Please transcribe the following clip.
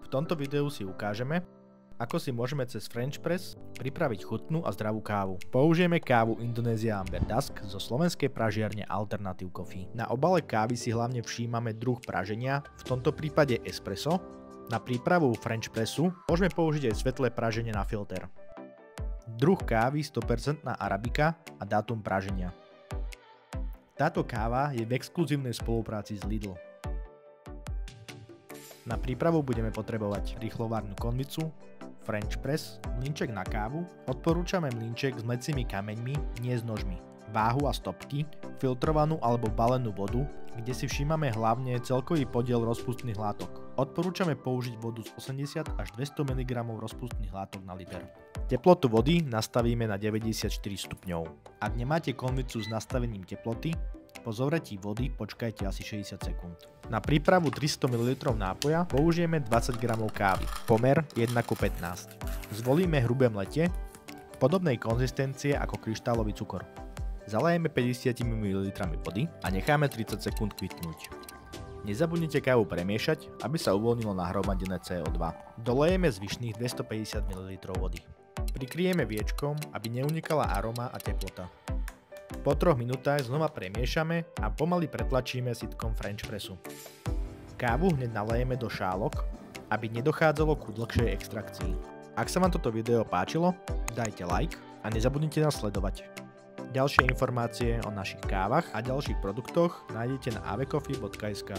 V tomto videu si ukážeme, ako si môžeme cez French Press pripraviť chutnú a zdravú kávu. Použijeme kávu Indonesia Amber Dusk zo slovenskej pražiarne Alternative Coffee. Na obale kávy si hlavne všímame druh praženia, v tomto prípade espresso. Na prípravu French Pressu môžeme použiť aj svetlé praženie na filter. Druh kávy 100% arabika a dátum praženia. Táto káva je v exkluzívnej spolupráci s Lidl. Na prípravu budeme potrebovať rýchlovárnu konvicu, French Press, mlynček na kávu, odporúčame mlynček s mäccými kameňmi, nie s nožmi, váhu a stopky, filtrovanú alebo balenú vodu, kde si všímame hlavne celkový podiel rozpustných látok. Odporúčame použiť vodu z 80 až 200 mg rozpustných látok na liter. Teplotu vody nastavíme na 94 stupňov. Ak nemáte konvicu s nastavením teploty, po zovretí vody počkajte asi 60 sekúnd. Na prípravu 300 ml nápoja použijeme 20 g kávy, pomer 1:15. Zvolíme hrubé mlete, podobnej konzistencie ako kryštálový cukor. Zalejeme 50 ml vody a necháme 30 sekúnd kvitnúť. Nezabudnite kávu premiešať, aby sa uvoľnilo nahromadené CO2. Dolejeme zvyšných 250 ml vody. Prikryjeme viečkom, aby neunikala aroma a teplota. Po 3 minútach znova premiešame a pomaly pretlačíme sitkom French Pressu. Kávu hneď nalejeme do šálok, aby nedochádzalo ku dlhšej extrakcii. Ak sa vám toto video páčilo, dajte like a nezabudnite nás sledovať. Ďalšie informácie o našich kávach a ďalších produktoch nájdete na avecoffee.sk.